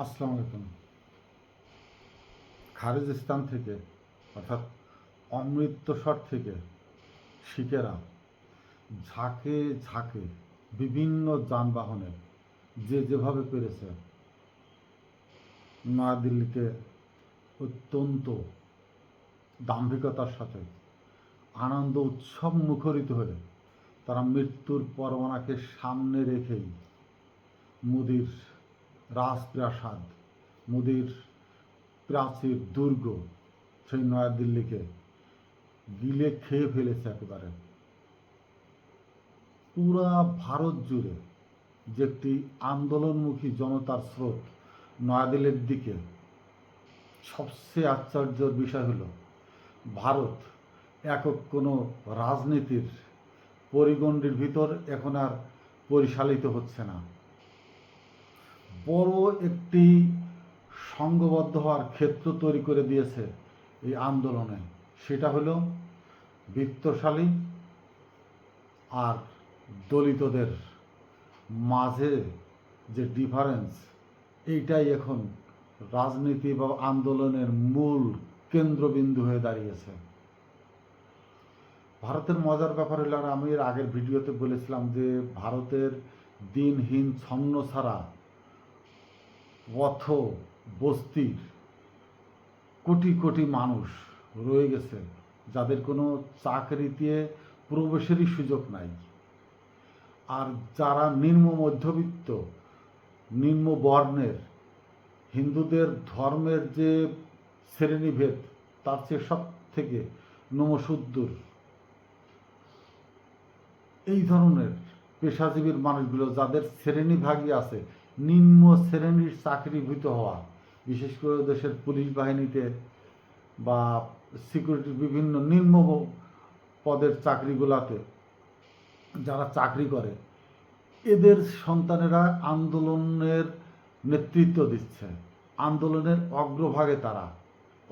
আসসালামু আলাইকুম। খারিজস্তান থেকে অর্থাৎ অমৃতসর থেকে শিখেরা ঝাঁকে ঝাঁকে বিভিন্ন যানবাহনে যে যেভাবে পেরেছে নয়াদিল্লিতে অত্যন্ত দাম্ভিকতার সাথে আনন্দ উৎসব মুখরিত হয়ে তারা মৃত্যুর পরোয়ানাকে সামনে রেখেই মোদির রাজপ্রাসাদ, মোদির প্রাচীর দুর্গ সেই নয়াদিল্লিকে গিলে খেয়ে ফেলেছে একেবারে। পুরা ভারত জুড়ে যে একটি আন্দোলনমুখী জনতার স্রোত নয়াদিল্লির দিকে, সবচেয়ে আশ্চর্যের বিষয় হলো ভারত একক কোনো রাজনীতির পরিগণ্ডির ভিতর এখন আর পরিচালিত হচ্ছে না। বড় একটি সংঘবদ্ধ হওয়ার ক্ষেত্র তৈরি করে দিয়েছে এই আন্দোলনে। সেটা হলো বিত্তশালী আর দলিতদের মাঝে যে ডিফারেন্স, এইটাই এখন রাজনীতি বা আন্দোলনের মূল কেন্দ্রবিন্দু হয়ে দাঁড়িয়েছে। ভারতের মজার ব্যাপার হলো, আর আমি এর আগের ভিডিওতে বলেছিলাম যে ভারতের দিনহীন ছন্ন ছাড়া পথ বস্তির কোটি কোটি মানুষ রয়ে গেছে, যাদের কোনো চাকরিতে প্রবেশেরই সুযোগ নাই। আর যারা নিম্ন মধ্যবিত্ত, নিম্ন বর্ণের, হিন্দুদের ধর্মের যে শ্রেণীভেদ তার চেয়ে সব থেকে নমশূদ্র, এই ধরনের পেশাজীবীর মানুষগুলো যাদের শ্রেণীভাগই আছে নিম্ন শ্রেণীর চাকরিভূত হওয়া, বিশেষ করে দেশের পুলিশ বাহিনীতে বা সিকিউরিটির বিভিন্ন নিম্ন পদের চাকরিগুলোতে যারা চাকরি করে, এদের সন্তানেরা আন্দোলনের নেতৃত্ব দিচ্ছে, আন্দোলনের অগ্রভাগে তারা।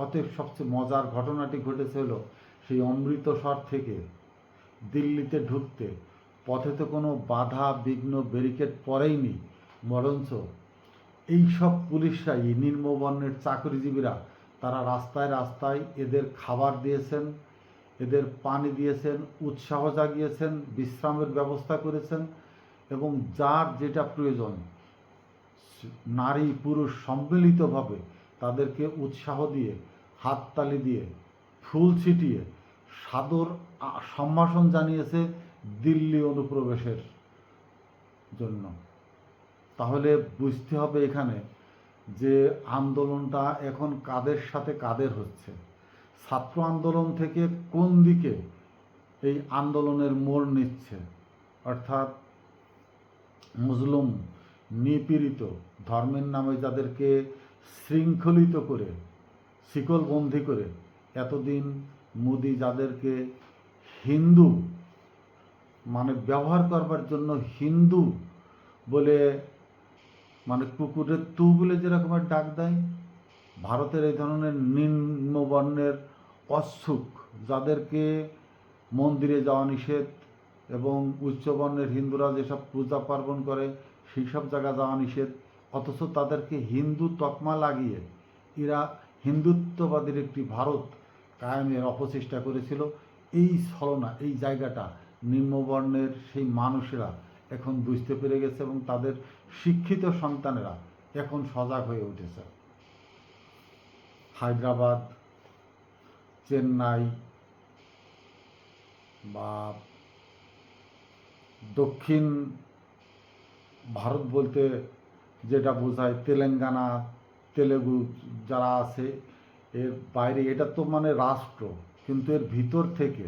অতএব সবচেয়ে মজার ঘটনাটি ঘটেছে হলো সেই অমৃতসর থেকে দিল্লিতে ঢুকতে পথে তো কোনো বাধা বিঘ্ন ব্যারিকেড পড়েইনি, বরঞ্চ এইসব পুলিশরাই, নিম্নবর্ণের চাকরিজীবীরা, তারা রাস্তায় রাস্তায় এদের খাবার দিয়েছেন, এদের পানি দিয়েছেন, উৎসাহ জাগিয়েছেন, বিশ্রামের ব্যবস্থা করেছেন এবং যার যেটা প্রয়োজন নারী পুরুষ সম্মিলিতভাবে তাদেরকে উৎসাহ দিয়ে, হাততালি দিয়ে, ফুল ছিটিয়ে সাদর সম্ভাষণ জানিয়েছে দিল্লি অনুপ্রবেশের জন্য। তাহলে বুঝতে হবে এখানে যে আন্দোলনটা এখন কাদের সাথে কাদের হচ্ছে, ছাত্র আন্দোলন থেকে কোন দিকে এই আন্দোলনের মোড় নিচ্ছে। অর্থাৎ মুসলিম নিপীড়িত ধর্মের নামে যাদেরকে শৃঙ্খলিত করে, শিকলবন্দি করে এতদিন মোদি যাদেরকে হিন্দু মানে ব্যবহার করবার জন্য হিন্দু বলে, মানে কুকুরের তু বলে যেরকমের ডাক দেয়, ভারতের এই ধরনের নিম্নবর্ণের অচ্ছুক যাদেরকে মন্দিরে যাওয়া নিষেধ এবং উচ্চবর্ণের হিন্দুরা যেসব পূজা পার্বণ করে সেই সব জায়গা যাওয়া নিষেধ, অথচ তাদেরকে হিন্দু তকমা লাগিয়ে এরা হিন্দুত্ববাদীর একটি ভারত কায়েমের অপচেষ্টা করেছিল। এই ছলনা, এই জায়গাটা নিম্নবর্ণের সেই মানুষেরা এখন বুঝতে পেরে গেছে এবং তাদের শিক্ষিত সন্তানেরা এখন সজাগ হয়ে উঠেছে। হায়দ্রাবাদ, চেন্নাই বা দক্ষিণ ভারত বলতে যেটা বোঝায় তেলেঙ্গানা, তেলেগু যারা আছে, এর বাইরে এটা তো মানে রাষ্ট্র, কিন্তু এর ভিতর থেকে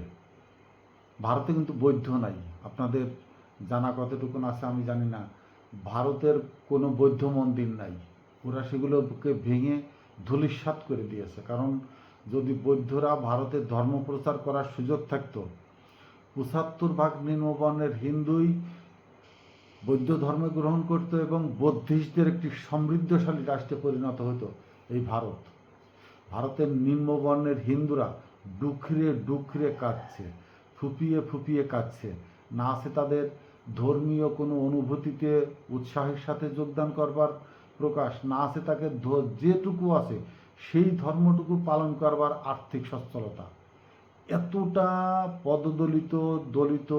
ভারতে কিন্তু বৌদ্ধ নাই। আপনাদের জানা কতটুকু আছে আমি জানি না, ভারতের কোনো বৌদ্ধ মন্দির নাই। ওরা সেগুলোকে ভেঙে ধূলিসাৎ করে দিয়েছে। কারণ যদি বৌদ্ধরা ভারতের ধর্ম প্রচার করার সুযোগ থাকতো, ৭৫% নিম্নবর্ণের হিন্দুই বৌদ্ধ ধর্ম গ্রহণ করত এবং বৌদ্ধিস্টদের একটি সমৃদ্ধশালী রাষ্ট্রে পরিণত হতো এই ভারত। ভারতের নিম্নবর্ণের হিন্দুরা ডুকরে ডুকরে কাঁদছে, ফুপিয়ে ফুপিয়ে কাঁদছে, না আছে তাদের ধর্মীয় কোনো অনুভূতিতে উৎসাহের সাথে যোগদান করবার প্রকাশ না আছে, তাকে যেটুকু আছে সেই ধর্মটুকু পালন করবার আর্থিক সচ্ছলতা। এতটা পদদলিত, দলিত,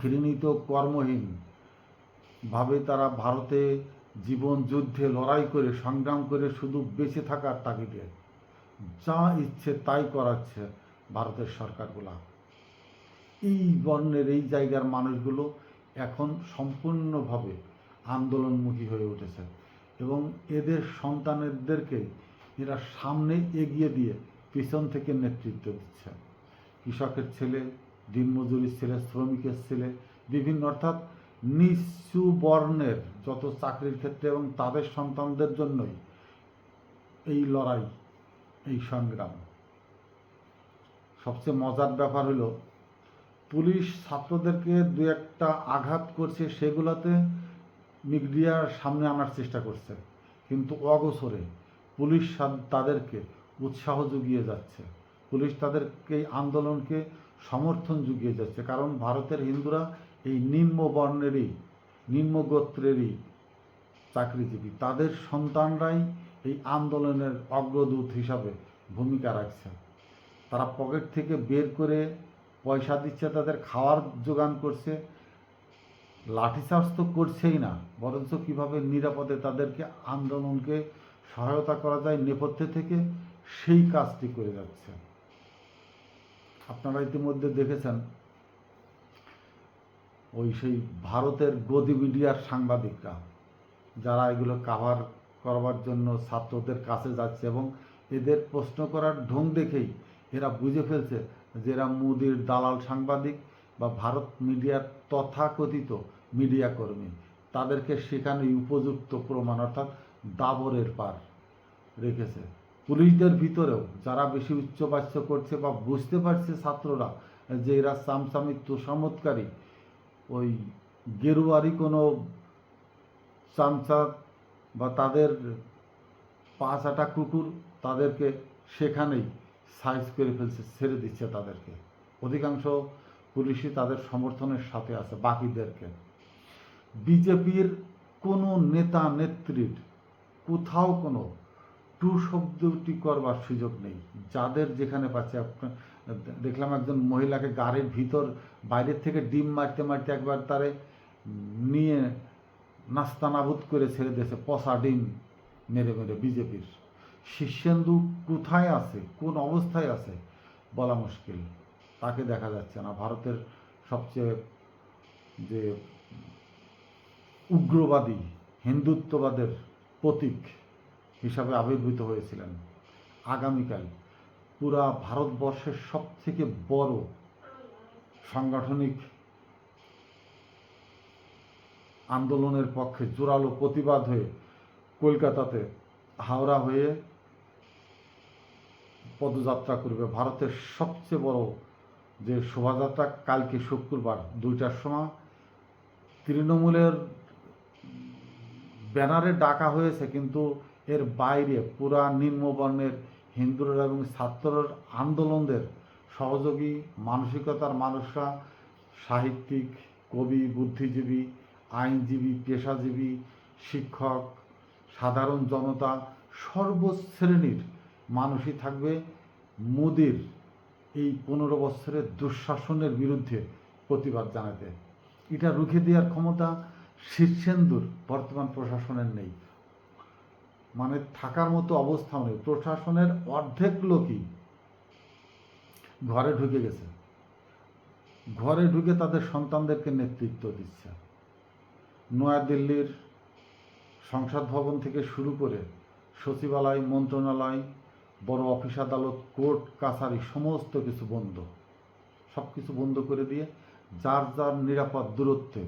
ঘৃণিত, কর্মহীন ভাবে তারা ভারতে জীবন যুদ্ধে লড়াই করে সংগ্রাম করে শুধু বেঁচে থাকার তাগিদে যা ইচ্ছে তাই করাচ্ছে ভারতের সরকারগুলা। এই বর্ণের এই জায়গার মানুষগুলো এখন সম্পূর্ণভাবে আন্দোলনমুখী হয়ে উঠেছে এবং এদের সন্তানদেরকে এরা সামনে এগিয়ে দিয়ে পিছন থেকে নেতৃত্ব দিচ্ছে। কৃষকের ছেলে, দিনমজুরির ছেলে, শ্রমিকের ছেলে, বিভিন্ন অর্থাৎ নিচু বর্ণের যত চাকরির ক্ষেত্রে এবং তাদের সন্তানদের জন্যই এই লড়াই, এই সংগ্রাম। সবচেয়ে মজার ব্যাপার হলো পুলিশ ছাত্রদেরকে দু একটা আঘাত করছে, সেগুলোতে মিডিয়ার সামনে আনার চেষ্টা করছে, কিন্তু অগোচরে পুলিশ তাদেরকে উৎসাহ জুগিয়ে যাচ্ছে, পুলিশ তাদেরকে এই আন্দোলনকে সমর্থন জুগিয়ে যাচ্ছে। কারণ ভারতের হিন্দুরা এই নিম্ন বর্ণেরই, নিম্ন গোত্রেরই চাকরিজীবী, তাদের সন্তানরাই এই আন্দোলনের অগ্রদূত হিসাবে ভূমিকা রাখছে। তারা পকেট থেকে বের করে পয়সা দিচ্ছে, তাদের খাওয়ার জোগান করছে, লাঠিচার্জ তো করছেই না, বরঞ্চ কীভাবে নিরাপদে তাদেরকে আন্দোলনকে সহায়তা করা যায় নেপথ্যে থেকে সেই কাজটি করে যাচ্ছে। আপনারা ইতিমধ্যে দেখেছেন সেই ভারতের গদি মিডিয়ার সাংবাদিকরা যারা এগুলো কাভার করবার জন্য ছাত্রদের কাছে যাচ্ছে এবং এদের প্রশ্ন করার ঢং দেখেই এরা বুঝে ফেলছে যে এরা মোদির দালাল সাংবাদিক বা ভারত মিডিয়ার তথাকথিত মিডিয়া কর্মী। তাদেরকে সেখানে উপযুক্ত প্রমাণ অর্থাৎ দাবরের পার রেখেছে। পুলিশদের ভিতরেও যারা বেশি উচ্চবাচ্য করছে বা বুঝতে পারছে ছাত্ররা যে এরা চামচামি তোষামতকারী, ওই গেরুয়ারি কোনো চামচা বা তাদের পাঁচাটা কুকুর, তাদেরকে সেখানেই সাইজ করে ফেলছে, ছেড়ে দিচ্ছে তাদেরকে। অধিকাংশ পুলিশই তাদের সমর্থনের সাথে আছে বাকিদেরকে। বিজেপির কোনো নেতা নেত্রীর কোথাও কোনো টু শব্দটি করবার সুযোগ নেই। যাদের যেখানে পাচ্ছে, দেখলাম একজন মহিলাকে গাড়ির ভিতর বাইরের থেকে ডিম মারতে মারতে একবার তারে নিয়ে নাস্তানাবুদ করে ছেড়ে দিয়েছে, পচা ডিম মেরে মেরে। বিজেপির শীর্ষেন্দু কোথায় আছে, কোন অবস্থায় আছে বলা মুশকিল, তাকে দেখা যাচ্ছে না। ভারতের সবচেয়ে যে উগ্রবাদী হিন্দুত্ববাদের প্রতীক হিসাবে আবির্ভূত হয়েছিলেন, আগামীকাল পুরা ভারতবর্ষের সবথেকে বড় সাংগঠনিক আন্দোলনের পক্ষে জোরালো প্রতিবাদ হয়ে কলকাতাতে হাওড়া হয়ে পদযাত্রা করবে। ভারতের সবচেয়ে বড় যে শোভাযাত্রা কালকে শুক্রবার 2টার সময় তৃণমূলের ব্যানারে ডাকা হয়েছে, কিন্তু এর বাইরে পুরা নিম্নবর্ণের হিন্দুরা এবং ছাত্রর আন্দোলনদের সহযোগী মানসিকতার মানুষরা, সাহিত্যিক, কবি, বুদ্ধিজীবী, আইনজীবী, পেশাজীবী, শিক্ষক, সাধারণ জনতা, সর্বশ্রেণীর মানুষই থাকবে মোদির এই 15 বছরের দুঃশাসনের বিরুদ্ধে প্রতিবাদ জানাতে। এটা রুখে দেওয়ার ক্ষমতা শীর্ষেন্দুর বর্তমান প্রশাসনের নেই, মানে থাকার মতো অবস্থাও নেই। প্রশাসনের অর্ধেক লোকই ঘরে ঢুকে গেছে, ঘরে ঢুকে তাদের সন্তানদেরকে নেতৃত্ব দিচ্ছে। নয়াদিল্লির সংসদ ভবন থেকে শুরু করে সচিবালয়, মন্ত্রণালয়, বড় অফিস আদালত, কোর্ট কাছারি সমস্ত কিছু বন্ধ, সব কিছু বন্ধ করে দিয়ে যার যার নিরাপদ দূরত্বে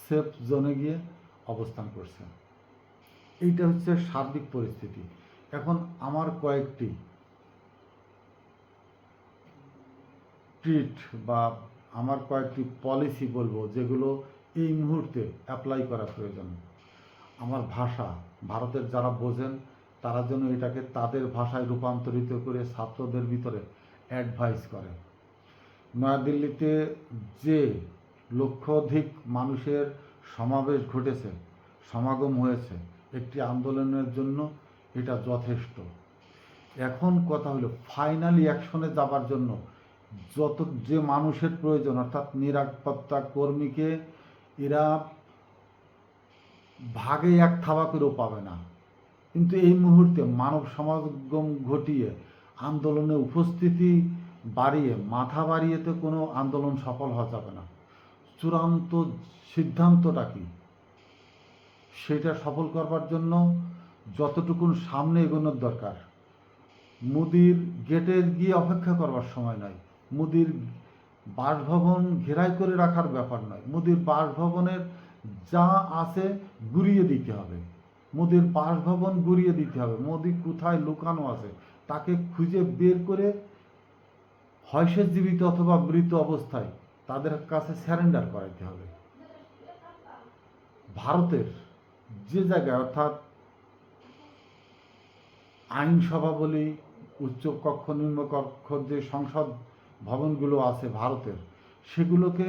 সেফ জোনে গিয়ে অবস্থান করছে। এইটা হচ্ছে সার্বিক পরিস্থিতি। এখন আমার কয়েকটি ট্রিট বা আমার কয়েকটি পলিসি বলবো যেগুলো এই মুহূর্তে অ্যাপ্লাই করা প্রয়োজন। আমার ভাষা ভারতের যারা বোঝেন তারা যেন এটাকে তাদের ভাষায় রূপান্তরিত করে ছাত্রদের ভিতরে অ্যাডভাইস করে। নয়াদিল্লিতে যে লক্ষাধিক মানুষের সমাবেশ ঘটেছে, সমাগম হয়েছে, একটি আন্দোলনের জন্য এটা যথেষ্ট। এখন কথা হলো ফাইনালি অ্যাকশনে যাবার জন্য যে মানুষের প্রয়োজন, অর্থাৎ নিরাপত্তা কর্মীকে এরা ভাগে এক থাবা করেও পাবে না। কিন্তু এই মুহূর্তে মানব সমাগম ঘটিয়ে আন্দোলনে উপস্থিতি বাড়িয়ে মাথা বাড়িয়ে তো কোনো আন্দোলন সফল হওয়া যাবে না। চূড়ান্ত সিদ্ধান্তটা কি, সেটা সফল করবার জন্য যতটুকুন সামনে এগোনোর দরকার, মোদির গেটে গিয়ে অপেক্ষা করবার সময় নয়, মোদির বাসভবন ঘেরাই করে রাখার ব্যাপার নয়, মোদির বাসভবনের যা আছে গুড়িয়ে দিতে হবে, মোদির বাসভবন গুড়িয়ে দিতে হবে। মোদি কোথায় লুকানো আছে তাকে খুঁজে বের করে হয় সে জীবিত অথবা মৃত অবস্থায় তাদের কাছে স্যারেন্ডার করাইতে হবে। ভারতের যে জায়গায়, অর্থাৎ আইনসভা বলি, উচ্চকক্ষ নিম্নকক্ষ যে সংসদ ভবনগুলো আছে ভারতের, সেগুলোকে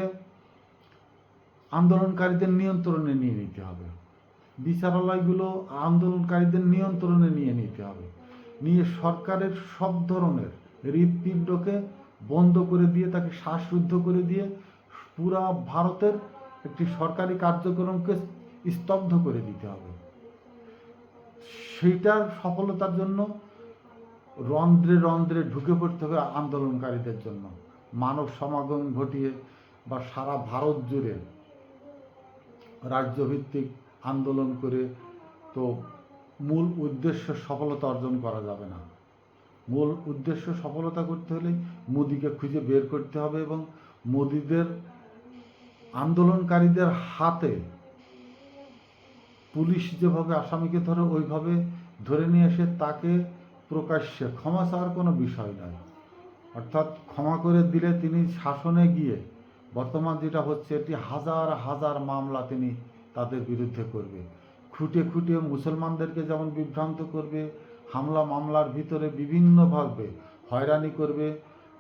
আন্দোলনকারীদের নিয়ন্ত্রণে নিয়ে নিতে হবে। বিচারালয়গুলো আন্দোলনকারীদের নিয়ন্ত্রণে নিয়ে নিতে হবে, নিয়ে সরকারের সব ধরনের হৃৎপিণ্ডকে বন্ধ করে দিয়ে, তাকে শ্বাসরুদ্ধ করে দিয়ে পুরা ভারতের একটি সরকারি কার্যক্রমকে স্তব্ধ করে দিতে হবে। সেইটার সফলতার জন্য রন্ধ্রে রন্ধ্রে ঢুকে পড়তে হবে আন্দোলনকারীদের জন্য, মানব সমাগম ঘটিয়ে বা সারা ভারত জুড়ে রাজ্যভিত্তিক আন্দোলন করে তো মূল উদ্দেশ্য সফলতা অর্জন করা যাবে না। মূল উদ্দেশ্য সফলতা করতে হলে মোদিকে খুঁজে বের করতে হবে এবং মোদিদের আন্দোলনকারীদের হাতে পুলিশ যেভাবে আসামিকে ধরে ওইভাবে ধরে নিয়ে এসে তাকে প্রকাশ্যে ক্ষমা চাওয়ার কোনো বিষয় নয়। অর্থাৎ ক্ষমা করে দিলে তিনি শাসনে গিয়ে বর্তমান যেটা হচ্ছে এটি হাজার হাজার মামলা তিনি তাদের বিরুদ্ধে করবে, খুঁটে খুঁটে মুসলমানদেরকে যেমন বিভ্রান্ত করবে, হামলা মামলার ভিতরে বিভিন্নভাবে হয়রানি করবে,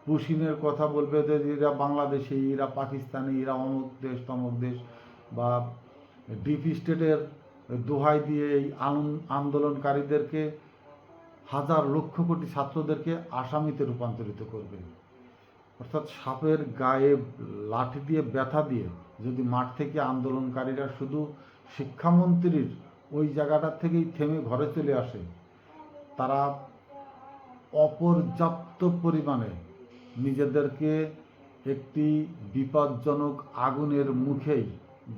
পুশিনের কথা বলবে যে এরা বাংলাদেশি, এরা পাকিস্তানি, এরা অমুক দেশ তমুক দেশ, বা ডিপ স্টেটের দোহাই দিয়ে এই আন্দোলনকারীদেরকে হাজার লক্ষ কোটি ছাত্রদেরকে আসামিতে রূপান্তরিত করবে। অর্থাৎ সাপের গায়ে লাঠি দিয়ে ব্যথা দিয়ে যদি মাঠ থেকে আন্দোলনকারীরা শুধু শিক্ষামন্ত্রীর ওই জায়গাটার থেকেই থেমে ঘরে চলে আসে, তারা অপর্যাপ্ত পরিমাণে নিজেদেরকে একটি বিপজ্জনক আগুনের মুখেই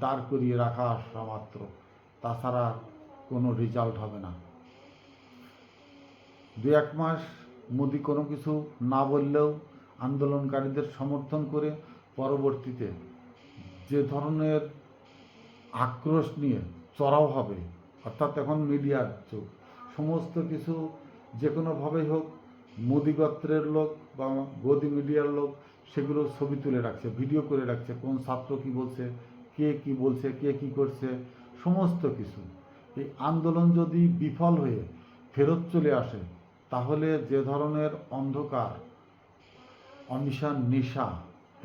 দাঁড় করিয়ে রাখা আসা মাত্র, তাছাড়া কোনো রেজাল্ট হবে না। 2-1 মাস মোদি কোনো কিছু না বললেও আন্দোলনকারীদের সমর্থন করে পরবর্তীতে যে ধরনের আক্রোশ নিয়ে চড়াও হবে, অর্থাৎ এখন মিডিয়ার যুগ, সমস্ত কিছু যে কোনোভাবেই হোক মোদি গোত্রের লোক বা গদি মিডিয়ার লোক সেগুলো ছবি তুলে রাখছে, ভিডিও করে রাখছে, কোন ছাত্র কি বলছে, কে কি বলছে, কে কি করছে, সমস্ত কিছু। এই আন্দোলন যদি বিফল হয়ে ফেরত চলে আসে তাহলে যে ধরনের অন্ধকার অনিশান নেশা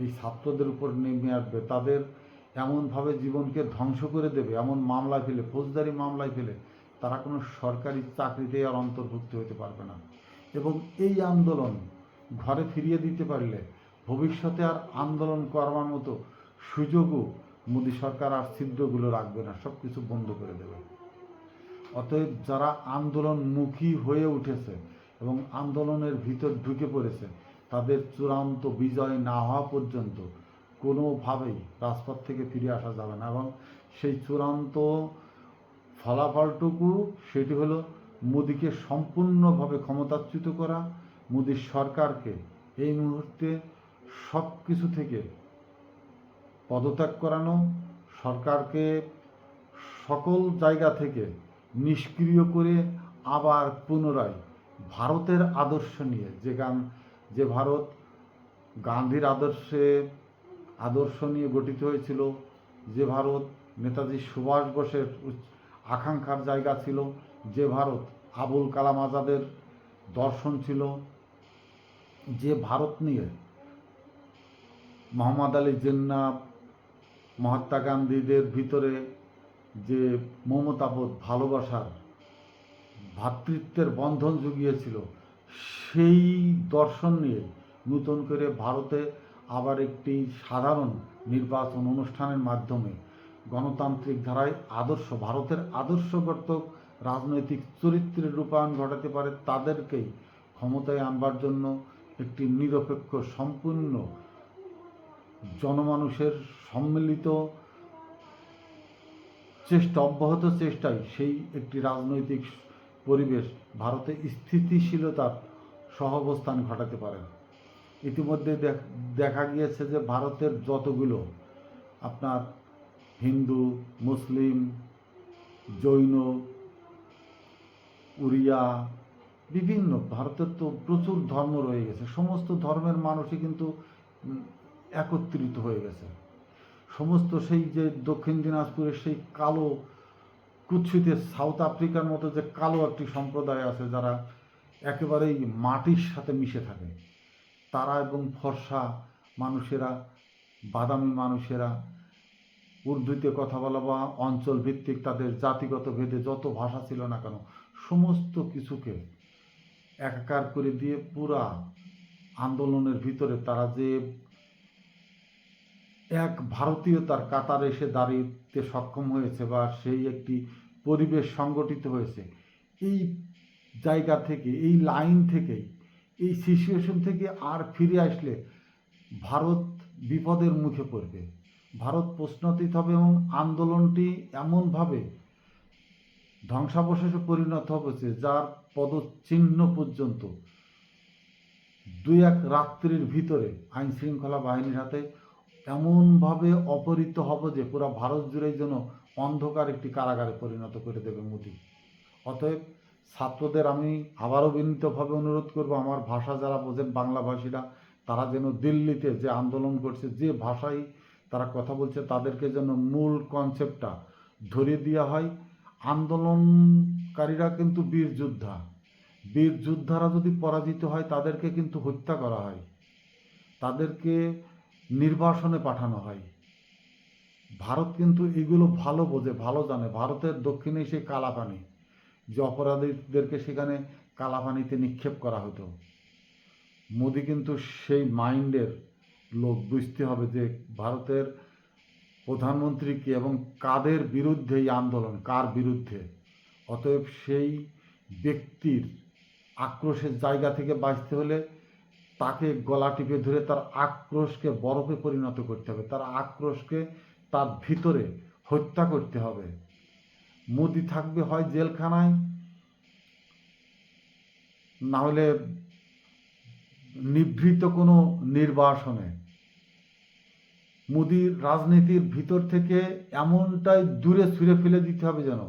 এই ছাত্রদের উপর নেমে আসবে, তাদের এমনভাবে জীবনকে ধ্বংস করে দেবে, এমন মামলায় ফেলে, ফৌজদারি মামলায় ফেলে তারা কোনো সরকারি চাকরিতে আর অন্তর্ভুক্ত হতে পারবে না। এবং এই আন্দোলন ঘরে ফিরিয়ে দিতে পারলে ভবিষ্যতে আর আন্দোলন করবার মতো সুযোগও মোদী সরকার আর ছিদ্রগুলো রাখবে না, সব কিছু বন্ধ করে দেবে। অতএব যারা আন্দোলনমুখী হয়ে উঠেছে এবং আন্দোলনের ভিতর ঢুকে পড়েছে, তাদের চূড়ান্ত বিজয় না হওয়া পর্যন্ত কোনোভাবেই রাজপথ থেকে ফিরে আসা যাবে না। এবং সেই চূড়ান্ত ফলাফলটুকু সেটি হলো মোদিকে সম্পূর্ণভাবে ক্ষমতাচ্যুত করা, মোদির সরকারকে এই মুহূর্তে সব কিছু থেকে পদত্যাগ করানো, সরকারকে সকল জায়গা থেকে নিষ্ক্রিয় করে আবার পুনরায় ভারতের আদর্শ নিয়ে, যে ভারত গান্ধীর আদর্শ নিয়ে গঠিত হয়েছিল, যে ভারত নেতাজি সুভাষ বোসের আকাঙ্ক্ষার জায়গা ছিল, যে ভারত আবুল কালাম আজাদের দর্শন ছিল, যে ভারত নিয়ে মোহাম্মদ আলী জিন্নাহ, মহাত্মা গান্ধীদের ভিতরে যে মমতাবোধ, ভালোবাসার, ভ্রাতৃত্বের বন্ধন জুগিয়েছিল, সেই দর্শন নিয়ে নতুন করে ভারতে আবার একটি সাধারণ নির্বাচন অনুষ্ঠানের মাধ্যমে গণতান্ত্রিক ধারায় ভারতের আদর্শগত রাজনৈতিক চরিত্রের রূপায়ণ ঘটাতে পারে, তাদেরকেই ক্ষমতায় আনবার জন্য একটি নিরপেক্ষ, সম্পূর্ণ জনমানুষের সম্মিলিত অব্যাহত চেষ্টায় সেই একটি রাজনৈতিক পরিবেশ ভারতে স্থিতিশীলতার সহাবস্থান ঘটাতে পারে। ইতিমধ্যে দেখা গিয়েছে যে ভারতের যতগুলো আপনার হিন্দু, মুসলিম, জৈন, উড়িয়া, বিভিন্ন ভারতের তো প্রচুর ধর্ম রয়ে গেছে, সমস্ত ধর্মের মানুষই কিন্তু একত্রিত হয়ে গেছে। সমস্ত সেই যে দক্ষিণ দিনাজপুরের সেই কালো কুৎসিতে সাউথ আফ্রিকার মতো যে কালো একটি সম্প্রদায় আছে, যারা একেবারেই মাটির সাথে মিশে থাকে, তারা এবং ফর্সা মানুষেরা, বাদামি মানুষেরা, উর্দুতে কথা বলা বা অঞ্চল ভিত্তিক তাদের জাতিগত ভেদে যত ভাষা ছিল না কেন, সমস্ত কিছুকে একাকার করে দিয়ে পুরা আন্দোলনের ভিতরে তারা যে এক ভারতীয়তার কাতারে এসে দাঁড়িয়ে সক্ষম হয়েছে বা সেই একটি পরিবেশ সংগঠিত হয়েছে, এই জায়গা থেকে, এই লাইন থেকেই, এই সিচুয়েশন থেকে আর ফিরে আসলে ভারত বিপদের মুখে পড়বে, ভারত প্রশ্নাতীত হবে এবং আন্দোলনটি এমনভাবে ধ্বংসাবশেষে পরিণত হয়েছে যার পদচিহ্ন পর্যন্ত দুই এক রাত্রির ভিতরে আইন শৃঙ্খলা বাহিনীর হাতে এমনভাবে অপহৃত হবে যে পুরো ভারত জুড়েই যেন অন্ধকার একটি কারাগারে পরিণত করে দেবে মোদি। অতএব ছাত্রদের আমি আবারও বিনীতভাবে অনুরোধ করব, আমার ভাষা যারা বোঝেন বাংলাভাষীরা, তারা যেন দিল্লিতে যে আন্দোলন করছে, যে ভাষায় তারা কথা বলছে, তাদেরকে যেন মূল কনসেপ্টটা ধরিয়ে দেওয়া হয়। আন্দোলনকারীরা কিন্তু বীর যোদ্ধা, বীর যোদ্ধারা যদি পরাজিত হয় তাদেরকে কিন্তু হত্যা করা হয়, তাদেরকে নির্বাসনে পাঠানো হয়। ভারত কিন্তু এগুলো ভালো বোঝে, ভালো জানে। ভারতের দক্ষিণে সেই কালাপানি, যে অপরাধীদেরকে সেখানে কালাপানিতে নিক্ষেপ করা হতো, মোদি কিন্তু সেই মাইন্ডের লোক। বুঝতে হবে যে ভারতের প্রধানমন্ত্রীকে এবং কাদের বিরুদ্ধে এই আন্দোলন, কার বিরুদ্ধে। অতএব সেই ব্যক্তির আক্রোশের জায়গা থেকে বাঁচতে হলে তাকে গলা টিপে ধরে তার আক্রোশকে বরফে পরিণত করতে হবে, তার আক্রোশকে তার ভিতরে হত্যা করতে হবে। মোদি থাকবে হয় জেলখানায়, না হলে নিভৃত কোনো নির্বাসনে। মোদির রাজনীতির ভিতর থেকে এমনটাই দূরে ছুঁড়ে ফেলে দিতে হবে যেন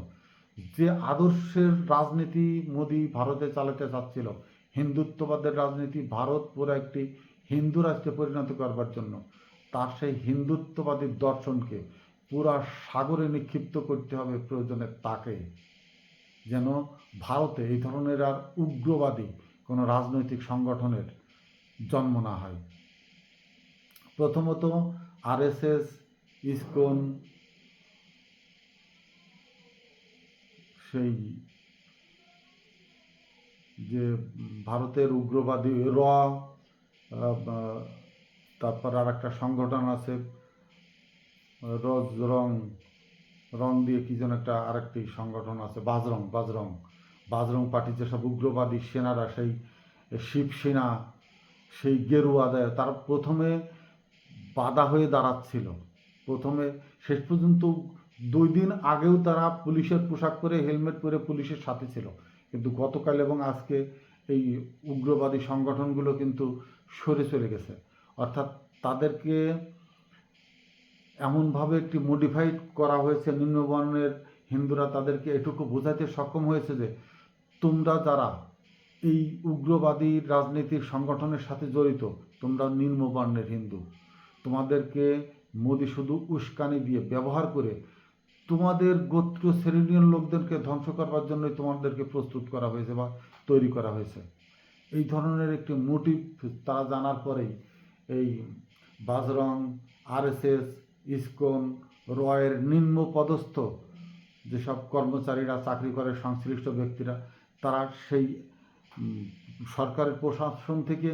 যে আদর্শের রাজনীতি মোদি ভারতে চালাতে চাচ্ছিল, হিন্দুত্ববাদের রাজনীতি, ভারত পুরো একটি হিন্দু রাষ্ট্রে পরিণত করবার জন্য তার সেই হিন্দুত্ববাদী দর্শনকে পুরা সাগরে নিক্ষিপ্ত করতে হবে প্রয়োজনে তাকে, যেন ভারতে এই ধরনের আর উগ্রবাদী কোনো রাজনৈতিক সংগঠনের জন্ম না হয়। প্রথমত আরএসএস, ইসকন, সেই যে ভারতের উগ্রবাদী তারপর আর একটা সংগঠন আছে রং দিয়ে কি যেন একটা আরেকটি সংগঠন আছে, বাজরং পার্টি, যেসব উগ্রবাদী সেনারা, সেই শিবসেনা, সেই গেরুয়া দেয়, তারা প্রথমে বাধা হয়ে দাঁড়াচ্ছিল, প্রথমে শেষ পর্যন্ত 2 দিন আগেও তারা পুলিশের পোশাক পরে, হেলমেট পরে পুলিশের সাথে ছিল, কিন্তু গতকাল এবং আজকে এই উগ্রবাদী সংগঠনগুলো কিন্তু সরে চলে গেছে। অর্থাৎ তাদেরকে এমনভাবে একটি মডিফাইড করা হয়েছে, নিম্নবর্ণের হিন্দুরা তাদেরকে এটুকু বোঝাতে সক্ষম হয়েছে যে তোমরা যারা এই উগ্রবাদী রাজনীতির সংগঠনের সাথে জড়িত, তোমরা নিম্নবর্ণের হিন্দু, তোমাদেরকে মোদি শুধু উস্কানি দিয়ে ব্যবহার করে তোমাদের গোত্র শ্রেণীর লোকদেরকে ধ্বংস করবার জন্যই তোমাদেরকে প্রস্তুত করা হয়েছে বা তৈরি করা হয়েছে। এই ধরনের একটি মোটিভ তারা জানার পরেই এই বাজরং, আরএসএস, ইসকন, রয়ের নিম্ন পদস্থ যেসব কর্মচারীরা চাকরি করে, সংশ্লিষ্ট ব্যক্তিরা, তারা সেই সরকারের প্রশাসন থেকে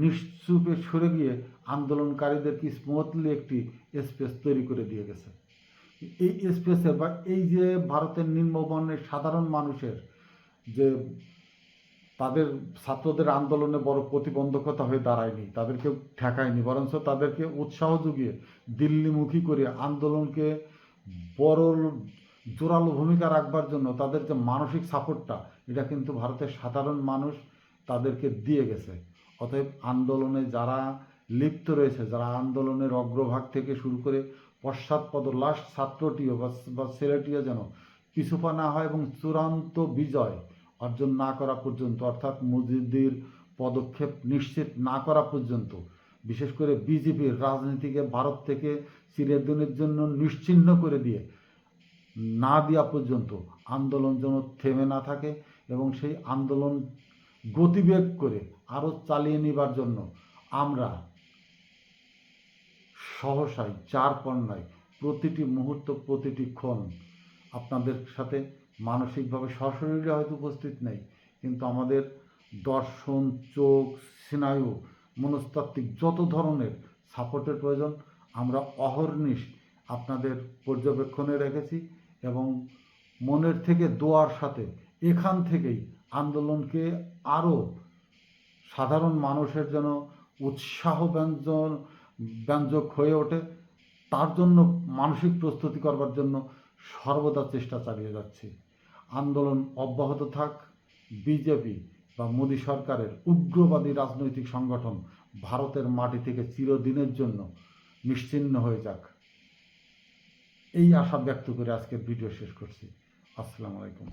নিশ্চুপে সরে গিয়ে আন্দোলনকারীদেরকে স্মুথলি একটি স্পেস তৈরি করে দিয়ে গেছে। এই স্পেসে বা এই যে ভারতের নিম্নবর্ণের সাধারণ মানুষের যে তাদের ছাত্রদের আন্দোলনে বড় প্রতিবন্ধকতা হয়ে দাঁড়ায়নি, তাদেরকে ঠেকায়নি, বরঞ্চ তাদেরকে উৎসাহ জুগিয়ে দিল্লিমুখী করে আন্দোলনকে বড় জোরালো ভূমিকা রাখবার জন্য তাদের যে মানসিক সাপোর্টটা, এটা কিন্তু ভারতের সাধারণ মানুষ তাদেরকে দিয়ে গেছে। অতএব আন্দোলনে যারা লিপ্ত রয়েছে, যারা আন্দোলনের অগ্রভাগ থেকে শুরু করে পশ্চাৎপদ লাস্ট ছাত্রটিও বা ছেলেটিও যেন পিছুপা না হয় এবং চূড়ান্ত বিজয় অর্জন না করা পর্যন্ত, অর্থাৎ মোদির পদক্ষেপ নিশ্চিত না করা পর্যন্ত, বিশেষ করে বিজেপির রাজনীতিকে ভারত থেকে চিরদিনের জন্য নিশ্চিহ্ন করে দিয়ে না দেওয়া পর্যন্ত আন্দোলন যেন থেমে না থাকে এবং সেই আন্দোলন গতিবেগ করে আরও চালিয়ে নেবার জন্য আমরা সহসাই চারকোনায় প্রতিটি মুহূর্ত, প্রতিটি ক্ষণ আপনাদের সাথে মানসিকভাবে সশরীরে হয়তো উপস্থিত নেই, কিন্তু আমাদের দর্শন, চোখ, স্নায়ু, মনস্তাত্ত্বিক যত ধরনের সাপোর্টের প্রয়োজন আমরা অহর্নিশ আপনাদের পর্যবেক্ষণে রেখেছি এবং মনের থেকে দোয়ার সাথে এখান থেকেই আন্দোলনকে আরও সাধারণ মানুষের যেন উৎসাহ ব্যঞ্জক হয়ে ওঠে, তার জন্য মানসিক প্রস্তুতি করবার জন্য সর্বদা চেষ্টা চালিয়ে যাচ্ছি। আন্দোলন অব্যাহত থাক। বিজেপি বা মোদী সরকারের উগ্রবাদী রাজনৈতিক সংগঠন ভারতের মাটি থেকে চিরদিনের জন্য নিশ্চিহ্ন হয়ে যাক, এই আশা ব্যক্ত করে আজকের ভিডিও শেষ করছি। আসসালামু আলাইকুম।